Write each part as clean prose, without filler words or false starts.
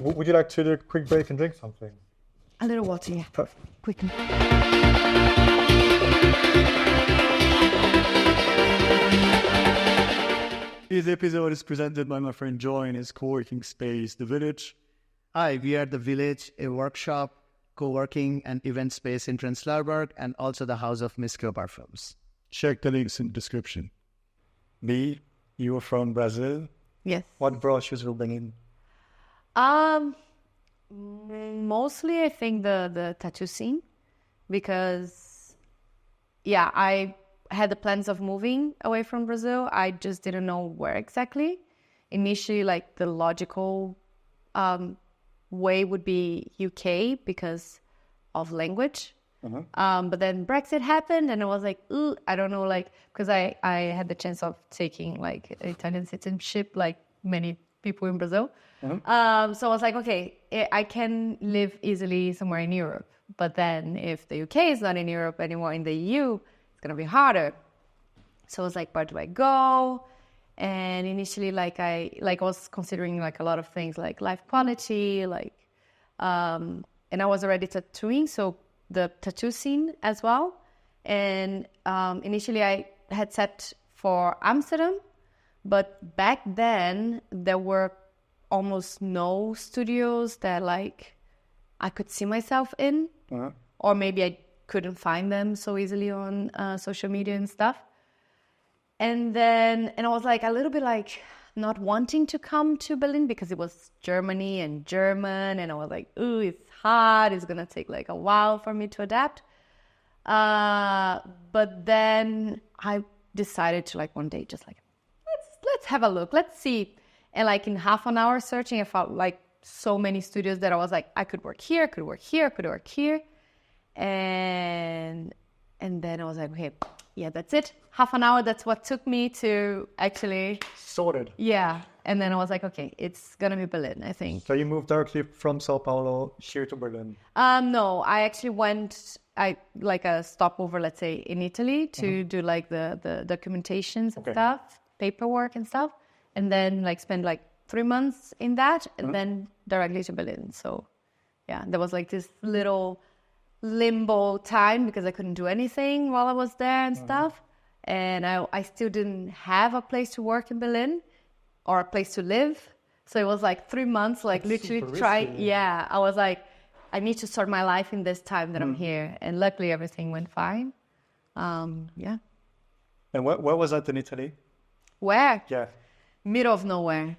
Would you like to do a quick break and drink something? A little water, yeah. Perfect. Quickly. This episode is presented by my friend Joy in his co-working space, The Village. Hi, we are The Village, a workshop, co-working and event space in Prenzlauer and also the house of Miskeo Parfums. Check the links in the description. B, you are from Brazil. Yes. What brought you to Berlin? Mostly I think the tattoo scene, because I had the plans of moving away from Brazil. I just didn't know where exactly. Initially, like the logical way would be UK because of language. But then Brexit happened and I was like, ooh, I don't know, like, because I had the chance of taking like Italian citizenship like many people in Brazil. So I was like, okay, I can live easily somewhere in Europe. But then if the UK is not in Europe anymore, in the EU, it's going to be harder. So I was like, where do I go? And initially, I was considering like a lot of things like life quality, and I was already tattooing, so the tattoo scene as well. And initially I had set for Amsterdam, but back then there were almost no studios that like I could see myself in, or maybe I couldn't find them so easily on social media and stuff. And I was like a little bit like not wanting to come to Berlin because it was Germany and German, and I was like, ooh, it's hard, it's gonna take like a while for me to adapt. But then I decided to like one day just like let's have a look, let's see. And like in half an hour searching, I found like so many studios that I was like, I could work here, could work here, could work here. And then I was like, okay, yeah, that's it. Half an hour, that's what took me to actually... Sorted. Yeah. And then I was like, okay, it's going to be Berlin, I think. So you moved directly from Sao Paulo here to Berlin? No, I actually went, like a stopover, let's say, in Italy to do like the documentations and stuff, paperwork and stuff. And then like spend like 3 months in that and then directly to Berlin. So yeah, there was like this little limbo time because I couldn't do anything while I was there and stuff. And I still didn't have a place to work in Berlin or a place to live. So it was like 3 months, like That's literally trying. Yeah, I was like, I need to start my life in this time that I'm here. And luckily everything went fine. Yeah. And where was that in Italy? Where? Yeah. Middle of nowhere.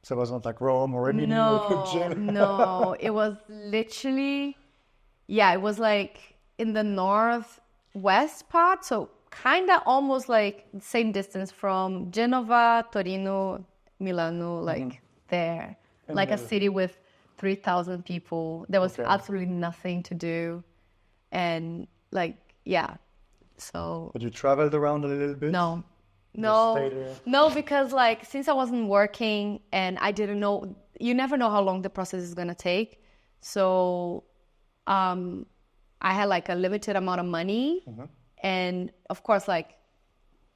So it was not like Rome or Rimini? No. It was literally, it was like in the northwest part. So kind of almost like the same distance from Genova, Torino, Milano, like there. And like a city with 3,000 people. There was absolutely nothing to do. And like, so. But you traveled around a little bit? No, because like since I wasn't working and I didn't know, you never know how long the process is gonna take. So I had like a limited amount of money, and of course like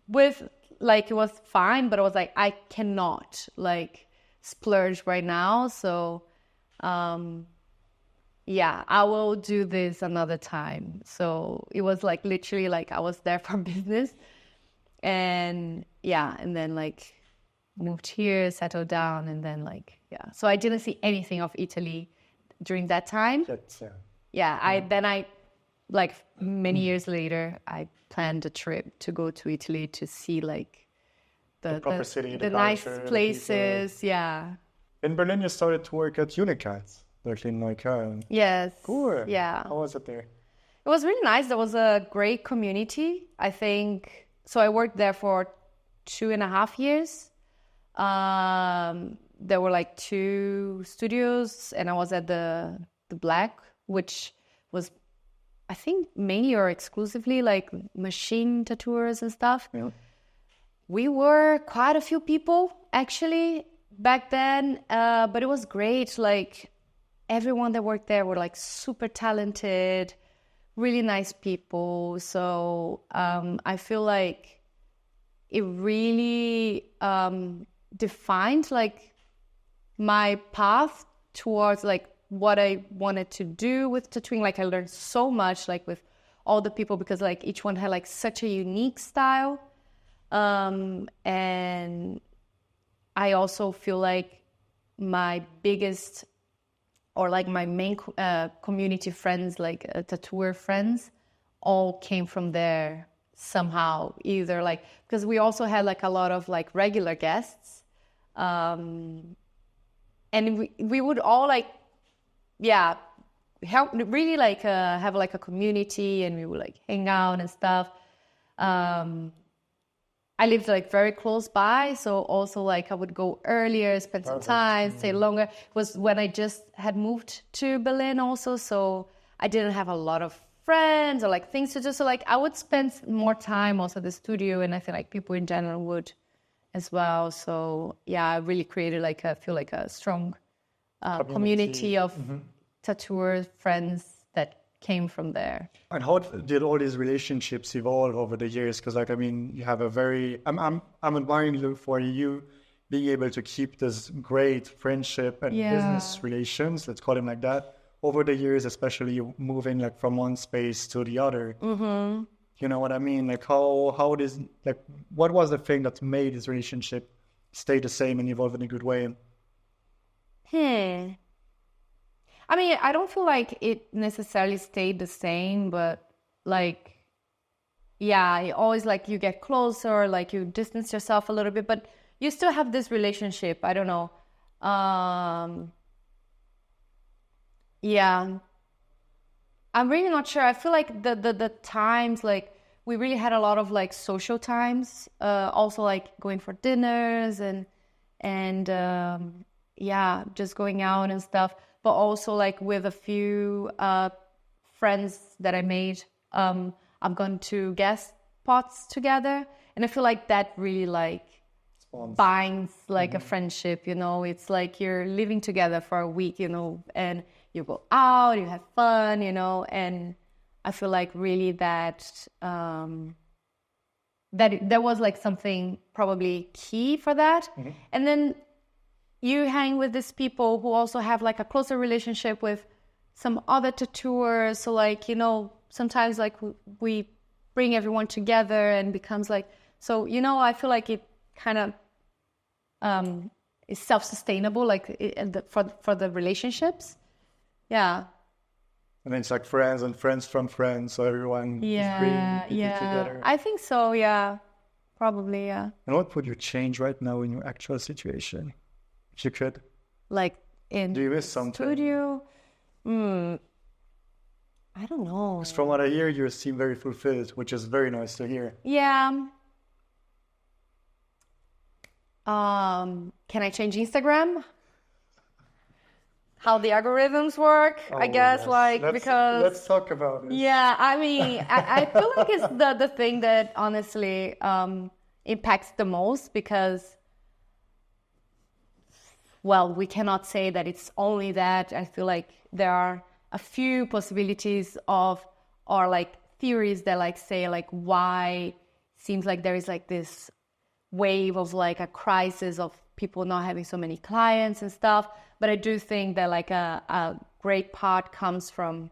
with like it was fine, but I was like I cannot like splurge right now. So I will do this another time. So it was like literally like I was there for business. And and then like moved here, settled down, and then like so I didn't see anything of Italy during that time. I like many years later I planned a trip to go to Italy to see like the proper city, the nice places. In Berlin you started to work at Unicat, like in like yes. Cool. Yeah. How was it there? It was really nice. There was a great community, I think. So I worked there for 2.5 years. There were like 2 studios, and I was at the Black, which was, I think, mainly or exclusively like machine tattooers and stuff. Yeah. We were quite a few people actually back then, but it was great. Like everyone that worked there were like super talented, really nice people. So I feel like it really defined like my path towards like what I wanted to do with tattooing. Like I learned so much like with all the people because like each one had like such a unique style. And I also feel like my biggest or like my main community friends, like tattooer friends, all came from there somehow. Either like, because we also had like a lot of like regular guests. And we would all like, yeah, help really like have like a community, and we would like hang out and stuff. I lived like very close by, so also like I would go earlier, spend some time, stay longer. It was when I just had moved to Berlin also, so I didn't have a lot of friends or like things to do. So like I would spend more time also at the studio, and I feel like people in general would as well. So yeah, I really created like I feel like a strong community of tattooer friends that came from there. And how did all these relationships evolve over the years? Because like, I mean, you have a very, I'm admiring you for you being able to keep this great friendship and business relations, let's call them like that, over the years, especially moving like from one space to the other. Mm-hmm. You know what I mean? Like how it is, like, what was the thing that made this relationship stay the same and evolve in a good way? I mean, I don't feel like it necessarily stayed the same, but like, yeah, it always like you get closer, like you distance yourself a little bit, but you still have this relationship. I don't know. Yeah, I'm really not sure. I feel like the times, like we really had a lot of like social times, also like going for dinners and yeah, just going out and stuff. But also like with a few friends that I made, I've gone to guest spots together, and I feel like that really like binds like a friendship. You know, it's like you're living together for a week, you know, and you go out, you have fun, you know, and I feel like really that there was like something probably key for that, and then you hang with these people who also have like a closer relationship with some other tattooers. So like, you know, sometimes like we bring everyone together and becomes like, so, you know, I feel like it kind of is self-sustainable, like for the relationships. Yeah. And then it's like friends and friends from friends. So everyone is bringing people together. I think so. Yeah, probably. Yeah. And what would you change right now in your actual situation? If you could. Like in Do you miss something? studio? I don't know. Because from what I hear, you seem very fulfilled, which is very nice to hear. Yeah. Can I change Instagram? How the algorithms work? I guess yes. like because let's talk about it. Yeah, I mean, I feel like it's the thing that honestly impacts the most because, well, we cannot say that it's only that. I feel like there are a few possibilities of, or like theories that like say like why seems like there is like this wave of like a crisis of people not having so many clients and stuff. But I do think that like a great part comes from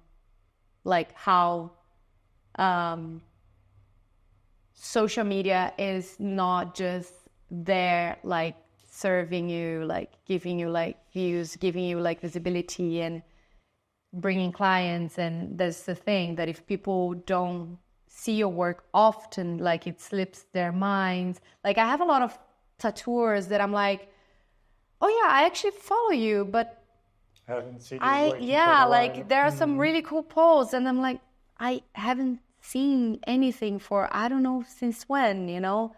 like how social media is not just there like serving you, like giving you like views, giving you like visibility and bringing clients. And there's the thing that if people don't see your work often, like it slips their minds. Like I have a lot of tattooers that I'm like, oh yeah, I actually follow you, but I haven't seen like there are some really cool posts, and I'm like, I haven't seen anything for I don't know since when, you know.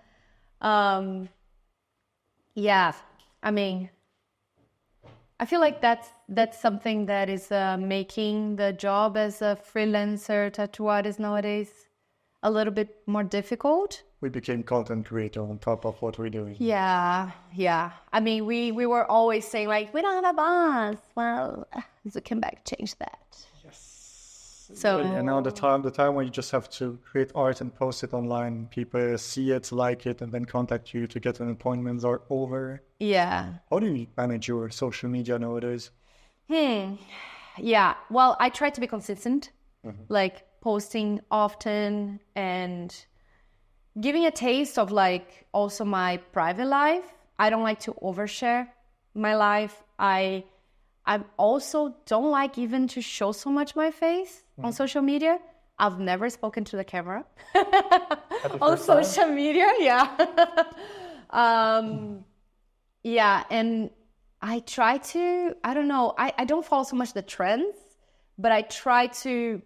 Yeah, I mean, I feel like that's something that is making the job as a freelancer tattoo artist nowadays a little bit more difficult. We became content creator on top of what we're doing. Yeah. I mean, we were always saying like, we don't have a boss. Well, Zuckerberg changed that. Yes. So and now the time when you just have to create art and post it online, people see it, like it, and then contact you to get an appointment are over. Yeah. How do you manage your social media nowadays? Yeah. Well, I try to be consistent, like posting often and giving a taste of like also my private life. I don't like to overshare my life. I also don't like even to show so much my face on social media. I've never spoken to the camera on social media. Yeah. Yeah. And I try to, I don't know, I don't follow so much the trends, but I try to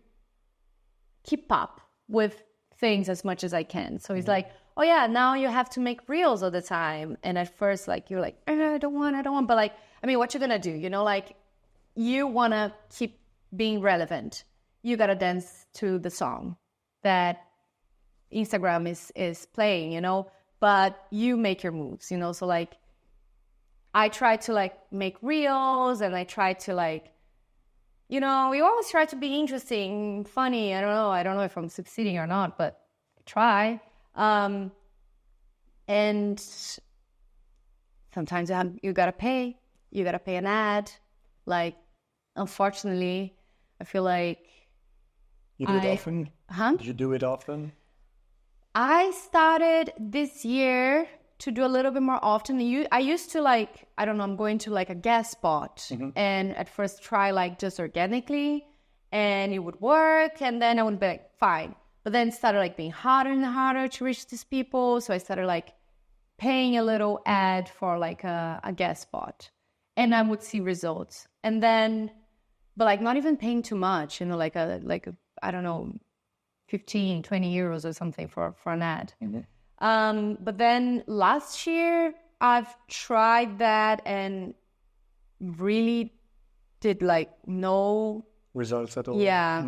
keep up with things as much as I can. So it's like, oh yeah, now you have to make reels all the time. And at first, like, you're like, I don't want. But like, I mean, what you gonna do? You know, like, you wanna keep being relevant. You gotta dance to the song that Instagram is playing, you know, but you make your moves, you know. So like, I try to like make reels, and I try to like, you know, we always try to be interesting, funny. I don't know if I'm succeeding or not, but I try. And sometimes you gotta pay an ad. Like, unfortunately, I feel like you do it often. Do you do it often? I started this year to do a little bit more often. I used to like, I don't know, I'm going to like a guest spot and at first try like just organically, and it would work, and then I would be like, fine. But then it started like being harder and harder to reach these people. So I started like paying a little ad for like a guest spot, and I would see results. And then, but like not even paying too much, you know, like a I don't know, 15, 20 euros or something for an ad. But then last year I've tried that and really did like no results at all. Yeah.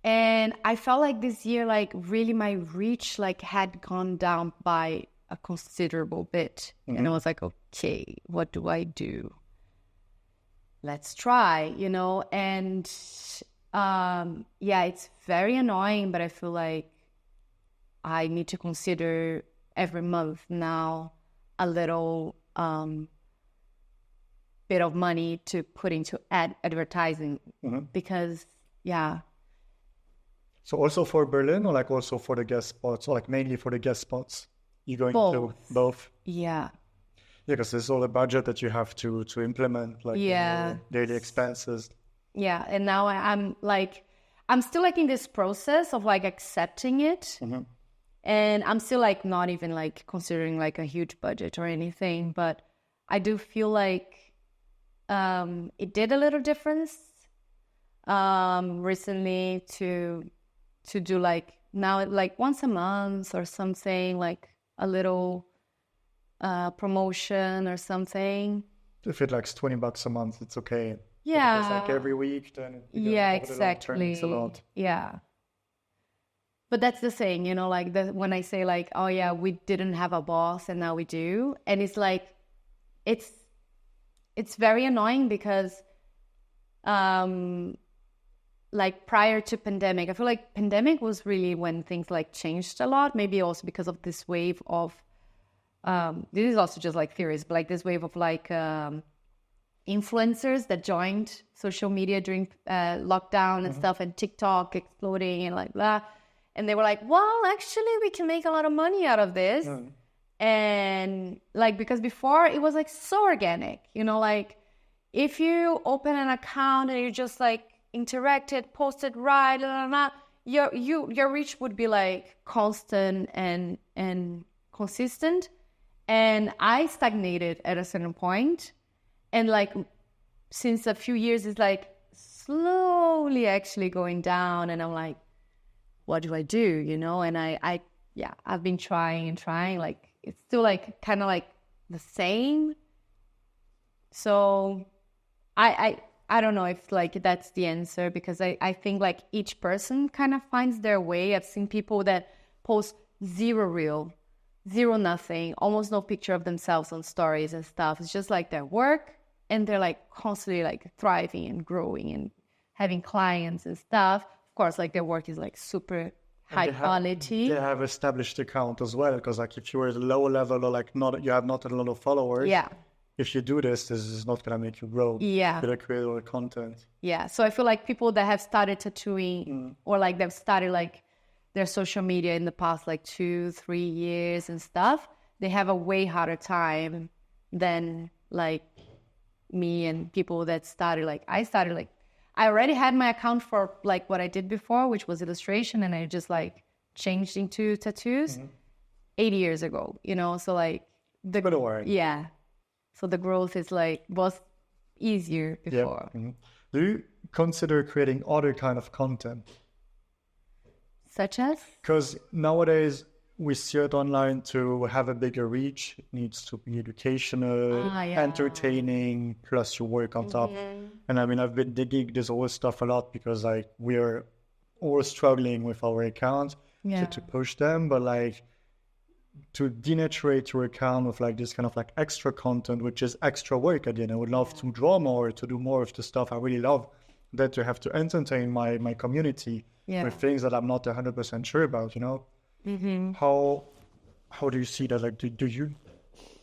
And I felt like this year, like really my reach like had gone down by a considerable bit. And I was like, okay, what do I do? Let's try, you know. And yeah, it's very annoying, but I feel like I need to consider every month now a little bit of money to put into advertising because, yeah. So also for Berlin, or like also for the guest spots, or like mainly for the guest spots? You're going to both? Yeah. Yeah, because there's all the budget that you have to implement, like your daily expenses. Yeah, and now I'm still like in this process of like accepting it. And I'm still like not even like considering like a huge budget or anything, but I do feel like it did a little difference recently to do like now like once a month or something, like a little promotion or something. If it likes $20 a month, it's okay. Yeah. If it's like every week, then exactly. It's a lot. Yeah. But that's the thing, you know, like when I say like, oh yeah, we didn't have a boss and now we do. And it's like, it's very annoying because like prior to pandemic, I feel like pandemic was really when things like changed a lot. Maybe also because of this wave of, this is also just like theories, but like this wave of like influencers that joined social media during lockdown and stuff, and TikTok exploding and like blah. And they were like, well, actually, we can make a lot of money out of this. And like, because before it was like so organic, you know, like if you open an account and you just like interacted, posted right, blah, blah, blah, your reach would be like constant and consistent. And I stagnated at a certain point. And like, since a few years, it's like slowly actually going down. And I'm like, what do I do? You know? And I've been trying and trying, like, it's still like kind of like the same. So I don't know if like that's the answer, because I think like each person kind of finds their way. I've seen people that post zero reel, zero nothing, almost no picture of themselves on stories and stuff. It's just like their work, and they're like constantly like thriving and growing and having clients and stuff. Of course, like their work is like super high quality. They have established account as well, because like if you're at a lower level or like you have not a lot of followers, if you do this is not going to make you grow. Yeah. You're going to create all the content. Yeah. So I feel like people that have started tattooing or like they've started like their social media in the past like 2-3 years and stuff, they have a way harder time than like me and people that started like I already had my account for like what I did before, which was illustration, and I just like changed into tattoos 8 years ago, you know. So like the Good work. Yeah. So the growth is like was easier before. Do you consider creating other kind of content? Such as? Because nowadays we see it online to have a bigger reach. It needs to be educational, entertaining, plus you work on top. And I mean, I've been digging this whole stuff a lot because like we're all struggling with our accounts to push them, but like to denaturate your account with like this kind of like extra content, which is extra work at the end. I would love to draw more, to do more of the stuff I really love, that to have to entertain my community with things that I'm not 100% sure about, you know? How do you see that? Like, do you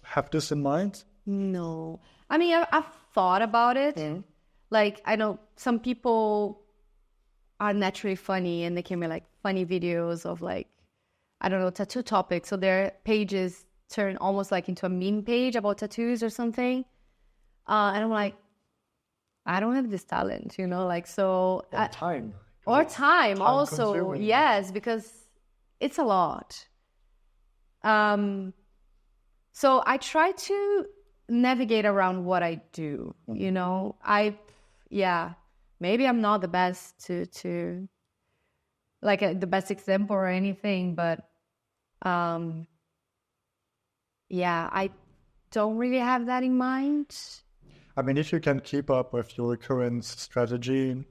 have this in mind? No. I mean, I've thought about it. Like, I know some people are naturally funny and they can make like funny videos of like, I don't know, tattoo topics. So their pages turn almost like into a meme page about tattoos or something. And I'm like, I don't have this talent, you know, like, so. Time. Or time also. Consuming. Yes, because it's a lot. So I try to navigate around what I do, you know. Maybe I'm not the best to like the best example or anything, but I don't really have that in mind. I mean, if you can keep up with your current strategy,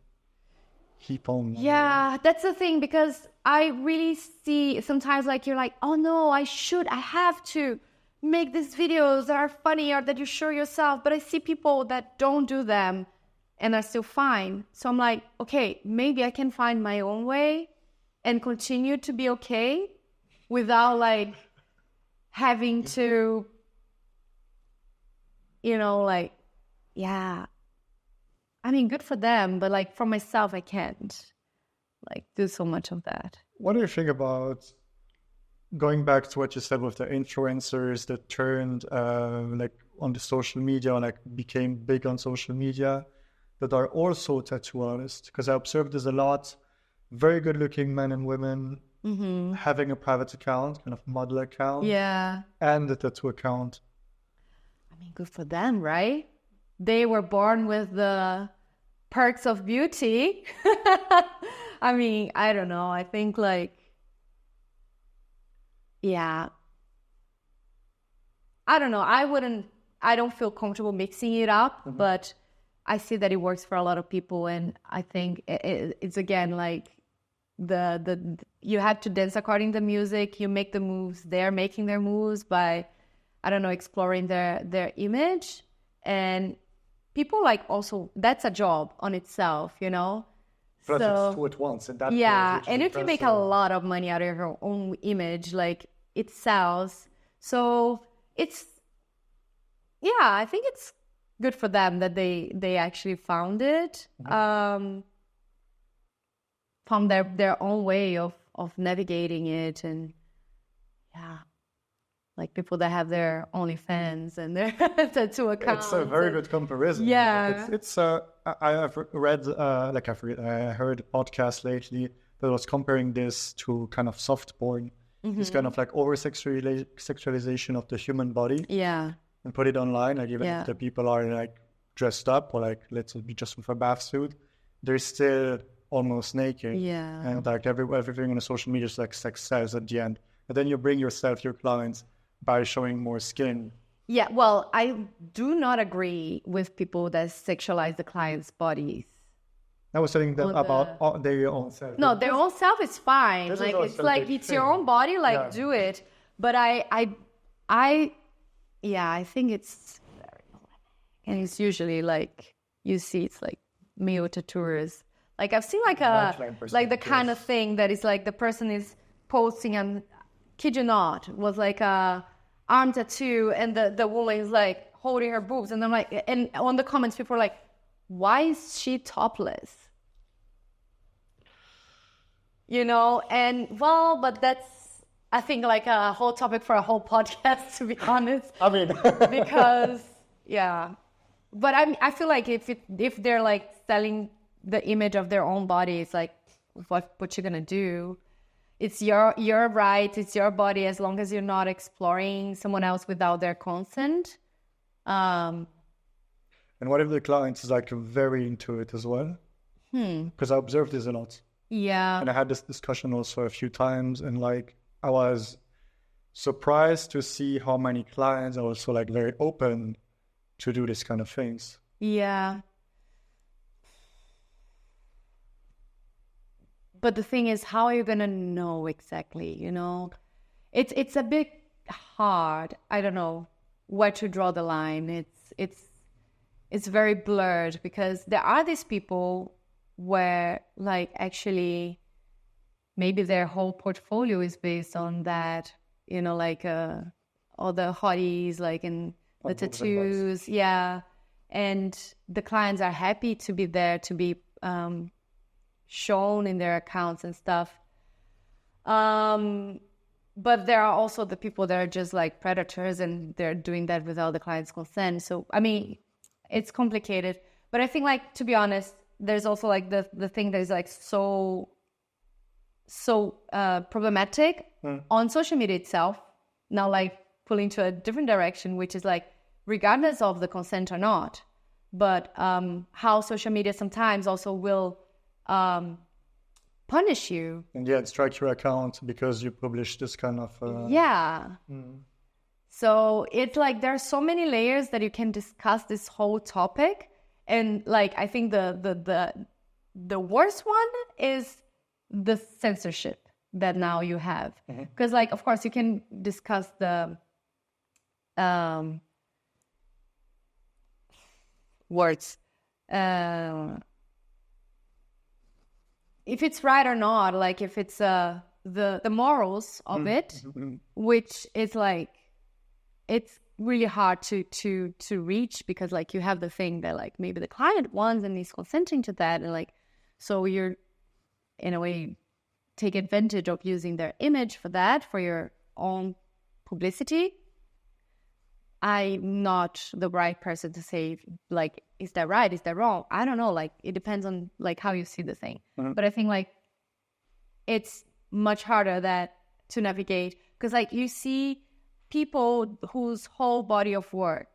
keep on. Yeah, that's the thing, because I really see sometimes like you're like, oh no, I have to make these videos that are funny or that you show yourself, but I see people that don't do them and are still fine. So I'm like, okay, maybe I can find my own way and continue to be okay without like having to, you know, like, yeah. I mean, good for them, but like for myself, I can't like do so much of that. What do you think about going back to what you said with the influencers that turned like on the social media, like became big on social media, that are also tattoo artists? Because I observed there's a lot very good looking men and women having a private account, kind of model account, and a tattoo account. I mean, good for them, right? They were born with the perks of beauty. I mean, I don't know. I think like, I don't know. I don't feel comfortable mixing it up, but I see that it works for a lot of people. And I think it's again, like you have to dance according to the music. You make the moves. They're making their moves by, I don't know, exploring their image. And people like also, that's a job on itself, you know? Plus it's two at once. And that and if you make a lot of money out of your own image, like it sells. So it's, I think it's good for them that they actually found it, found their own way of navigating it. And like people that have their OnlyFans and their tattoo accounts. It's a very good comparison. Yeah. It's I have read, I heard a podcast lately that was comparing this to kind of soft porn. It's kind of like over-sexualization of the human body. Yeah. And put it online, like even if the people are like dressed up or like, let's be just with a bath suit, they're still almost naked. Yeah. And like everything on the social media is like sex sells at the end. But then you bring yourself, your clients, by showing more skin. Yeah, well, I do not agree with people that sexualize the client's bodies. I was saying that about their own self. No, their own self is fine. This like is it's like it's your own body, like do it. But I think it's very, and it's usually like you see it's like male tattooers. Like I've seen like the kind of thing that is like the person is posting and kid you not was like a arm tattoo and the woman is like holding her boobs. And I'm like, and on the comments, people are like, why is she topless? You know, and well, but that's, I think, like a whole topic for a whole podcast, to be honest. I mean, Because, yeah. But I feel like if they're like selling the image of their own body, it's like, what you're gonna do? It's your right, it's your body, as long as you're not exploring someone else without their consent. and what if the client is like very into it as well? Because I observed this a lot. Yeah. And I had this discussion also a few times, and like I was surprised to see how many clients are also like very open to do this kind of things. Yeah. But the thing is, how are you gonna know exactly? You know, it's a bit hard. I don't know where to draw the line. It's very blurred, because there are these people where like actually maybe their whole portfolio is based on that. You know, like all the hotties, like in the tattoos, yeah. And the clients are happy to be there, to be shown in their accounts and stuff. But there are also the people that are just like predators, and they're doing that without the client's consent. So, I mean, it's complicated. But I think, like, to be honest, there's also like the thing that is like so problematic on social media itself. Now, like, pulling to a different direction, which is like, regardless of the consent or not, but how social media sometimes also will punish you. And yeah, strike your account because you publish this kind of... Yeah. So it's like there are so many layers that you can discuss this whole topic. And like, I think the worst one is the censorship that now you have. Because like, of course, you can discuss the words. If it's right or not, like if it's the morals of it, which is like, it's really hard to reach, because like you have the thing that like maybe the client wants and is consenting to that, and like, so you're in a way take advantage of using their image for that, for your own publicity. I'm not the right person to say, like, is that right? Is that wrong? I don't know. Like, it depends on, like, how you see the thing. But I think, like, it's much harder to navigate. Because, like, you see people whose whole body of work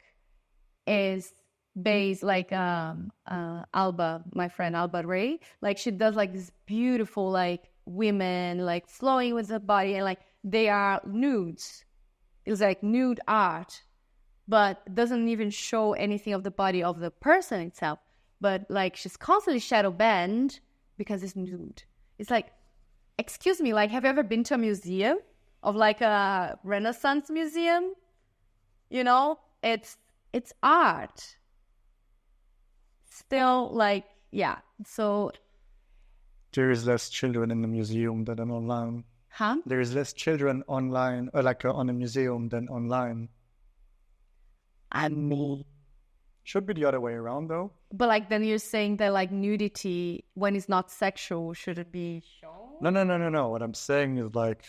is based, like, Alba, my friend Alba Ray. Like, she does, like, this beautiful, like, women, like, flowing with the body. And, like, they are nudes. It's, like, nude art. But doesn't even show anything of the body of the person itself. But like, she's constantly shadow banned because it's nude. It's like, excuse me, like, have you ever been to a museum of like a Renaissance museum? You know, it's art. Still, like, yeah. So there is less children in the museum than online. Huh? There is less children online, on a museum than online. I mean, should be the other way around, though. But like, then you're saying that like nudity, when it's not sexual, should it be shown? No. What I'm saying is like,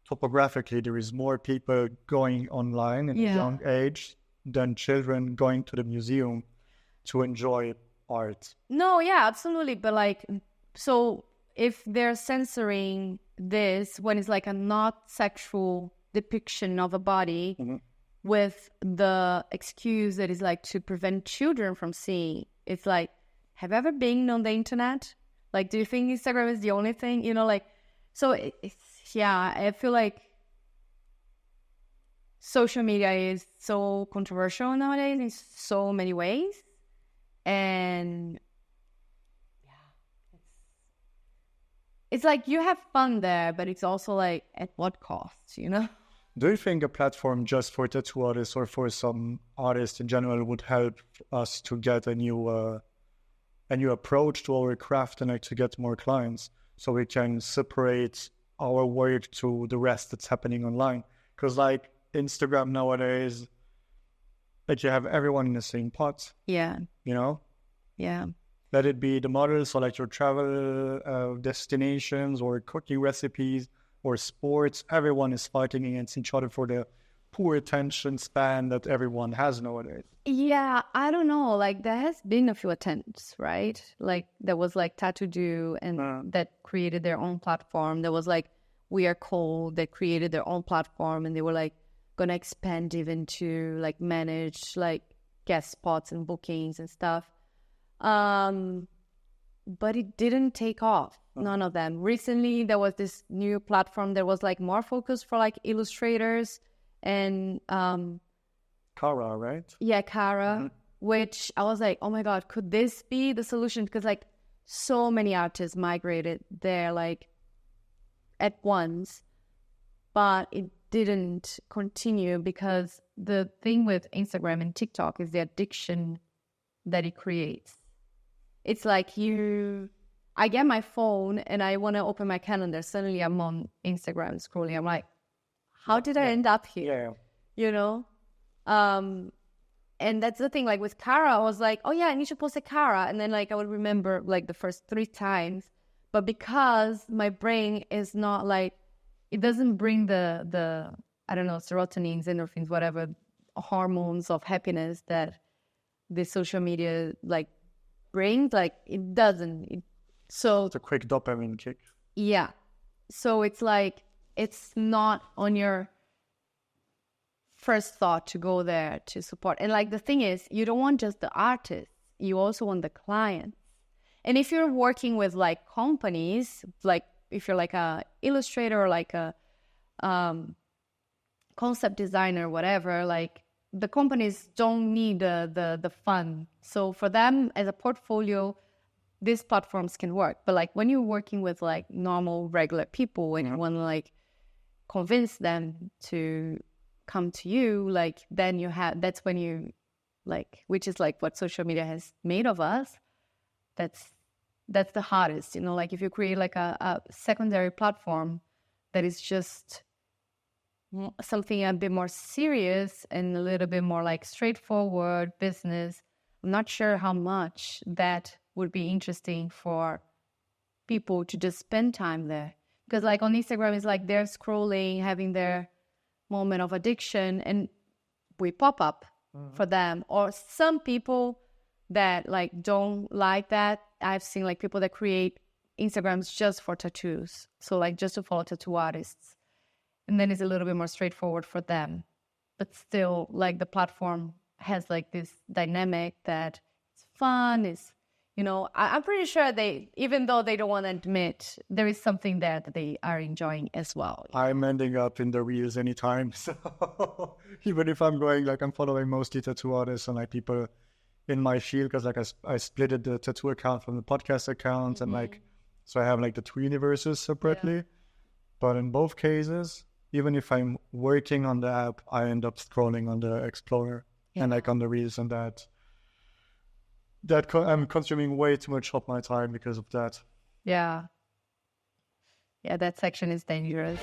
topographically, there is more people going online in a young age than children going to the museum to enjoy art. No, yeah, absolutely. But like, so if they're censoring this when it's like a not sexual depiction of a body, with the excuse that is like to prevent children from seeing, it's like, have you ever been on the internet? Like, do you think Instagram is the only thing? You know, like, so I feel like social media is so controversial nowadays in so many ways. And it's like you have fun there, but it's also like, at what cost, you know? Do you think a platform just for tattoo artists or for some artists in general would help us to get a new approach to our craft and like to get more clients, so we can separate our work to the rest that's happening online? Because like Instagram nowadays, Like you have everyone in the same pot, Yeah. you know? Yeah. Let it be the models or like your travel destinations or cooking recipes or sports. Everyone is fighting against each other for the poor attention span that everyone has nowadays. Yeah, I don't know. Like there has been a few attempts, right? Like there was like Tattoo Do and that created their own platform. There was like We Are Cold that created their own platform, and they were like gonna expand even to like manage like guest spots and bookings and stuff. But it didn't take off. None of them. Recently there was this new platform that was like more focused for like illustrators and Kara, right? yeah, Kara, which I was like, oh my God, could this be the solution? Because like so many artists migrated there like at once, but it didn't continue because the thing with Instagram and TikTok is the addiction that it creates. It's like I get my phone and I want to open my calendar. Suddenly I'm on Instagram scrolling. I'm like, how did I end up here? Yeah. You know? And that's the thing, like with Kara, I was like, oh yeah, I need to post a Kara. And then like I would remember like the first 3 times. But because my brain is not like, it doesn't bring the I don't know, serotonins, endorphins, whatever, hormones of happiness that the social media like brings, like it doesn't. So It's a quick dopamine kick. yeah. So it's like, it's not on your first thought to go there to support. And like the thing is, you don't want just the artist, you also want the clients. And if you're working with like companies, like if you're like a illustrator or like a concept designer, whatever, like the companies don't need the fund. So for them as a portfolio, these platforms can work. But like when you're working with like normal regular people and you want to like convince them to come to you, like then that's when you like, which is like what social media has made of us. That's the hardest, you know, like if you create like a secondary platform that is just something a bit more serious and a little bit more like straightforward business, I'm not sure how much that would be interesting for people to just spend time there. Because like on Instagram, it's like they're scrolling, having their moment of addiction, and we pop up for them. Or some people that like don't like that. I've seen like people that create Instagrams just for tattoos. So like just to follow tattoo artists. And then it's a little bit more straightforward for them. But still like the platform has like this dynamic that it's fun, it's, you know, I'm pretty sure they, even though they don't want to admit, there is something there that they are enjoying as well. I'm ending up in the reels anytime. So even if I'm going, like I'm following mostly tattoo artists and like people in my field, because like I splitted the tattoo account from the podcast account and like, so I have like the 2 universes separately. But in both cases, even if I'm working on the app, I end up scrolling on the Explorer and like on the reels, and I'm consuming way too much of my time because of that. Yeah. Yeah, that section is dangerous.